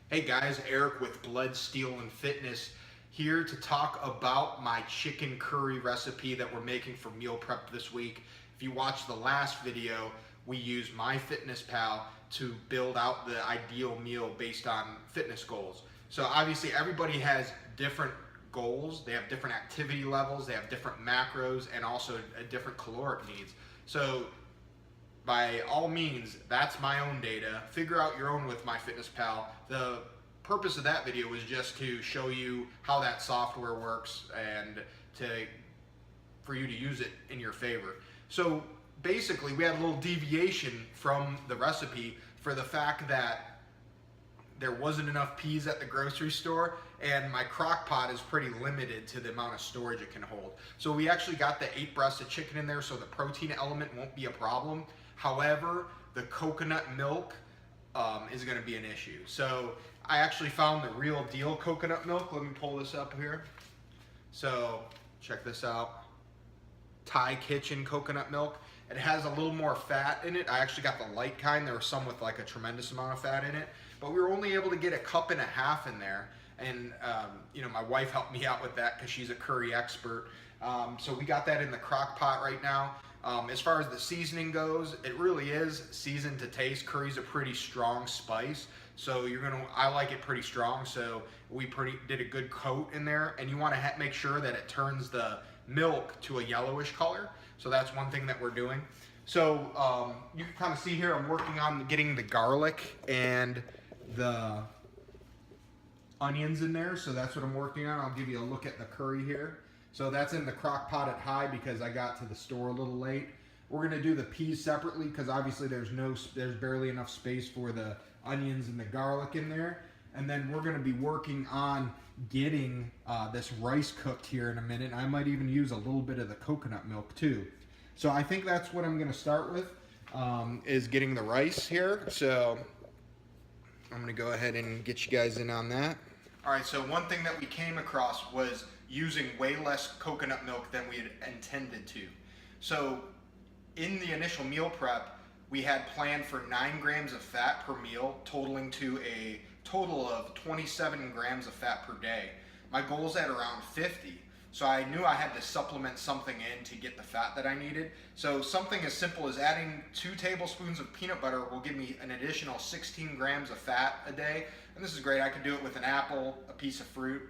Hey guys, Eric with Blood, Steel, and Fitness here to talk about my chicken curry recipe that we're making for meal prep this week. If you watched the last video, we used myfitnesspal to build out the ideal meal based on fitness goals. So obviously everybody has different goals, they have different activity levels, they have different macros, and also different caloric needs. So by all means, that's my own data. Figure out your own with MyFitnessPal. The purpose of that video was just to show you how that software works and for you to use it in your favor. So basically, we had a little deviation from the recipe for the fact that there wasn't enough peas at the grocery store, and my crock pot is pretty limited to the amount of storage it can hold. So we actually got the 8 breasts of chicken in there, so the protein element won't be a problem. However, the coconut milk is going to be an issue. So I actually found the real deal coconut milk. Let me pull this up here. So check this out. Thai Kitchen coconut milk. It has a little more fat in it. I actually got the light kind. There was some with like a tremendous amount of fat in it. But we were only able to get 1.5 cups in there. And you know, my wife helped me out with that because she's a curry expert. So we got that in the crock pot right now. As far as the seasoning goes, it really is seasoned to taste. Curry's a pretty strong spice, so I like it pretty strong. So we did a good coat in there, and you want to make sure that it turns the milk to a yellowish color. So that's one thing that we're doing. So you can kind of see here, I'm working on getting the garlic and the onions in there. So that's what I'm working on. I'll give you a look at the curry here. So that's in the crock pot at high because I got to the store a little late. We're gonna do the peas separately because obviously there's barely enough space for the onions and the garlic in there. And then we're gonna be working on getting this rice cooked here in a minute. I might even use a little bit of the coconut milk too. So I think that's what I'm gonna start with, is getting the rice here. So I'm gonna go ahead and get you guys in on that. All right, so one thing that we came across was using way less coconut milk than we had intended to. So in the initial meal prep, we had planned for 9 grams of fat per meal, totaling to a total of 27 grams of fat per day. My goal's at around 50. So I knew I had to supplement something in to get the fat that I needed. So something as simple as adding 2 tablespoons of peanut butter will give me an additional 16 grams of fat a day. And this is great. I could do it with an apple, a piece of fruit,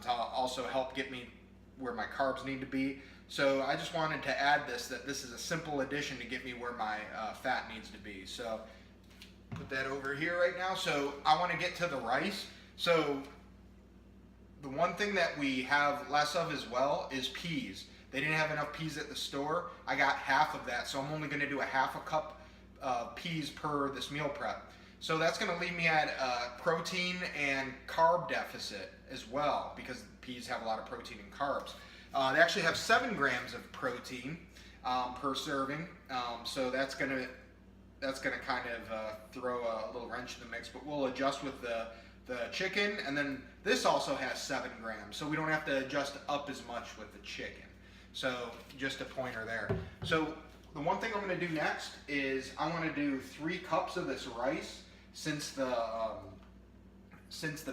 to also help get me where my carbs need to be. So I just wanted to add that this is a simple addition to get me where my fat needs to be. So put that over here right now. So I want to get to the rice. So the one thing that we have less of as well is peas. They didn't have enough peas at the store. I got half of that, so I'm only going to do 1/2 cup peas per this meal prep. So that's going to leave me at a protein and carb deficit as well, because peas have a lot of protein and carbs. They actually have 7 grams of protein per serving, so that's going to kind of throw a little wrench in the mix, but we'll adjust with the chicken. And then this also has 7 grams, so we don't have to adjust up as much with the chicken. So just a pointer there. So the one thing I'm going to do next is I want to do 3 cups of this rice. Since the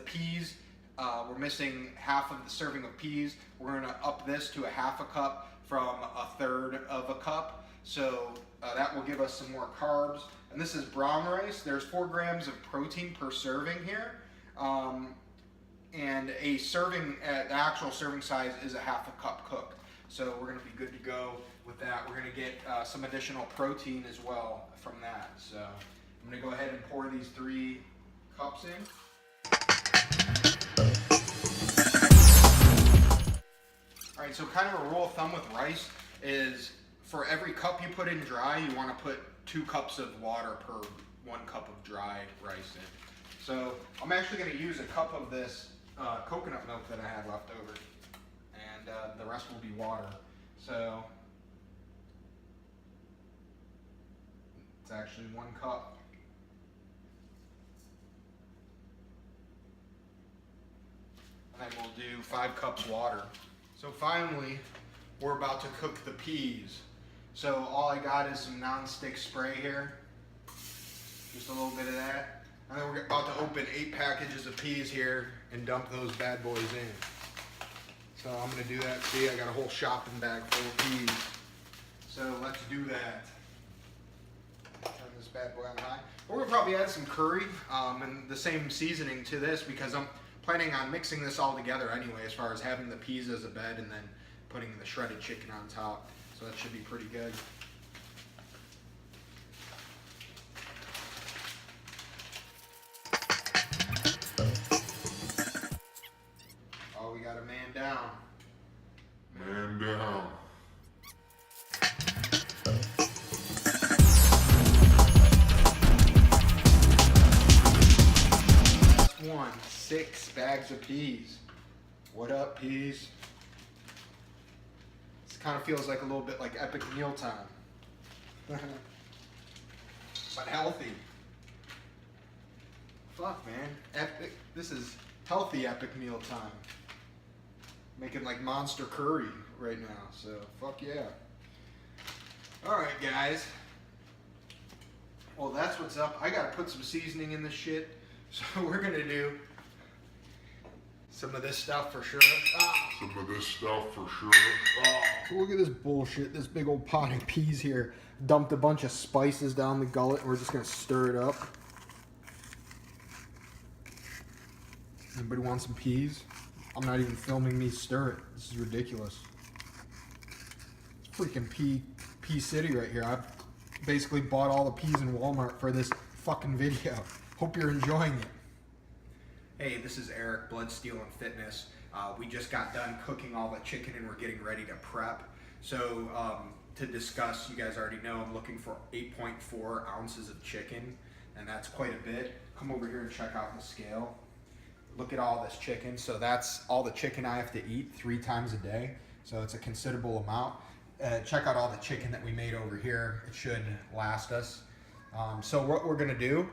peas, we're missing half of the serving of peas, we're going to up this to 1/2 cup from 1/3 of a cup. So that will give us some more carbs. And this is brown rice. There's 4 grams of protein per serving here. And the actual serving size is 1/2 cup cooked. So we're going to be good to go with that. We're going to get some additional protein as well from that. So I'm going to go ahead and pour these 3 cups in. All right, so kind of a rule of thumb with rice is for every cup you put in dry, you want to put 2 cups of water per 1 cup of dried rice in. So I'm actually going to use a cup of this coconut milk that I had left over, and the rest will be water. So it's actually 1 cup. And then we'll do 5 cups water. So finally, we're about to cook the peas. So all I got is some non-stick spray here. Just a little bit of that. And then we're about to open 8 packages of peas here and dump those bad boys in. So I'm gonna do that. See, I got a whole shopping bag full of peas. So let's do that. Turn this bad boy on high. We're gonna probably add some curry and the same seasoning to this because I'm planning on mixing this all together anyway, as far as having the peas as a bed and then putting the shredded chicken on top. So that should be pretty good. Oh, we got a man down. Man down. Last one, 6 bags of peas. What up, peas? This kind of feels like a little bit like epic meal time. But healthy. Fuck, man. Epic. This is healthy epic meal time. Making like monster curry right now, so fuck yeah. Alright, guys. Well, that's what's up. I gotta put some seasoning in this shit. So we're gonna do some of this stuff for sure. Some of this stuff for sure. So look at this bullshit, this big old pot of peas here. Dumped a bunch of spices down the gullet and we're just gonna stir it up. Anybody want some peas? I'm not even filming me stir it. This is ridiculous. It's freaking pea city right here. I've basically bought all the peas in Walmart for this fucking video. Hope you're enjoying it. Hey, this is Eric, Blood, Steel, and Fitness. We just got done cooking all the chicken and we're getting ready to prep. So to discuss, you guys already know I'm looking for 8.4 ounces of chicken, and that's quite a bit. Come over here and check out the scale. Look at all this chicken. So that's all the chicken I have to eat 3 times a day. So it's a considerable amount. Check out all the chicken that we made over here. It should last us. So what we're gonna do,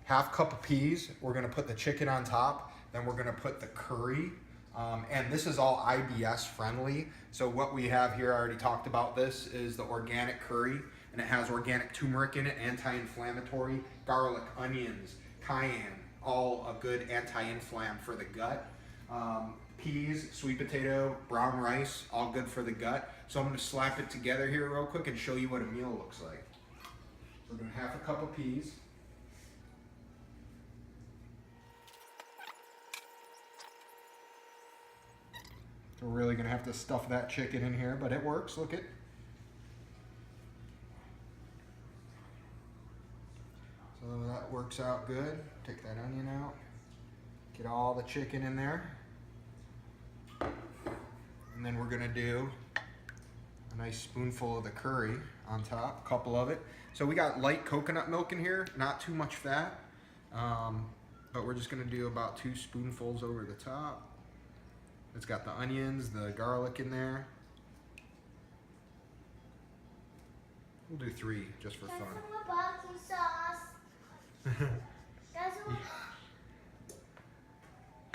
1/2 cup of peas, we're gonna put the chicken on top, then we're gonna put the curry. And this is all IBS friendly. So what we have here, I already talked about this, is the organic curry, and it has organic turmeric in it, anti-inflammatory, garlic, onions, cayenne, all a good anti-inflam for the gut. Peas, sweet potato, brown rice, all good for the gut. So I'm gonna slap it together here real quick and show you what a meal looks like. We're doing 1/2 cup of peas. We're really gonna have to stuff that chicken in here, but it works, look it. So that works out good. Take that onion out. Get all the chicken in there. And then we're gonna do a nice spoonful of the curry on top, a couple of it. So we got light coconut milk in here, not too much fat. But we're just gonna do about 2 spoonfuls over the top. It's got the onions, the garlic in there. We'll do 3 just for fun. Some barbecue sauce. Guys,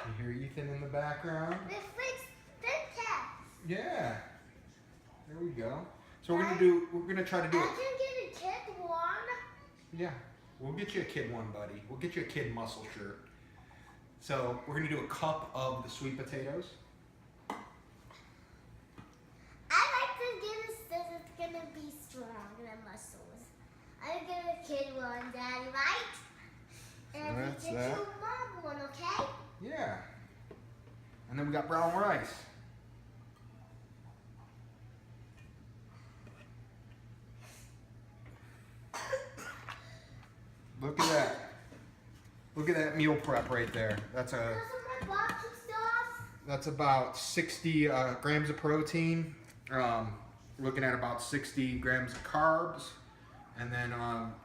You hear Ethan in the background? we fixed the test. Yeah. There we go. So we're gonna try to do I it. can get a kid one. Yeah. We'll get you a kid one, buddy. We'll get you a kid muscle shirt. So we're gonna do a cup of the sweet potatoes. I like to get it so it's gonna be strong and muscles. I get a kid one, Daddy, right? And that's we get that. you mom one, okay? Yeah. And then we got brown rice. Look at that. Look at that meal prep right there. That's Those are my barbecue sauce. That's about 60 grams of protein. Looking at about 60 grams of carbs. And then,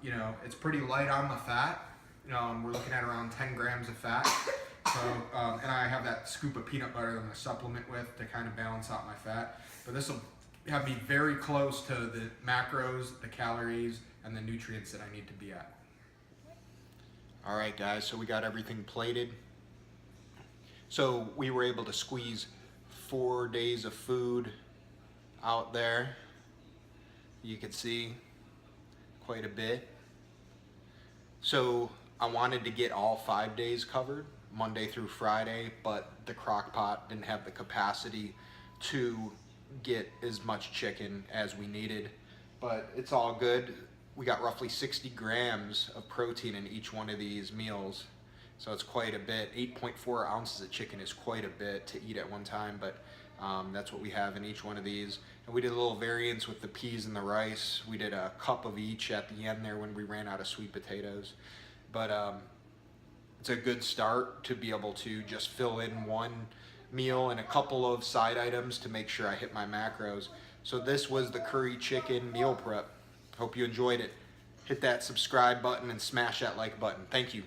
you know, it's pretty light on the fat. We're looking at around 10 grams of fat. So, and I have that scoop of peanut butter that I'm going to supplement with to kind of balance out my fat. But this will have me very close to the macros, the calories, and the nutrients that I need to be at. All right, guys, so we got everything plated. So we were able to squeeze 4 days of food out there. You can see quite a bit. So I wanted to get all 5 days covered, Monday through Friday, but the crock pot didn't have the capacity to get as much chicken as we needed. But it's all good. We got roughly 60 grams of protein in each one of these meals. So it's quite a bit. 8.4 ounces of chicken is quite a bit to eat at one time, but that's what we have in each one of these. And we did a little variance with the peas and the rice. We did a cup of each at the end there when we ran out of sweet potatoes. But it's a good start to be able to just fill in one meal and a couple of side items to make sure I hit my macros. So this was the curry chicken meal prep. Hope you enjoyed it. Hit that subscribe button and smash that like button. Thank you.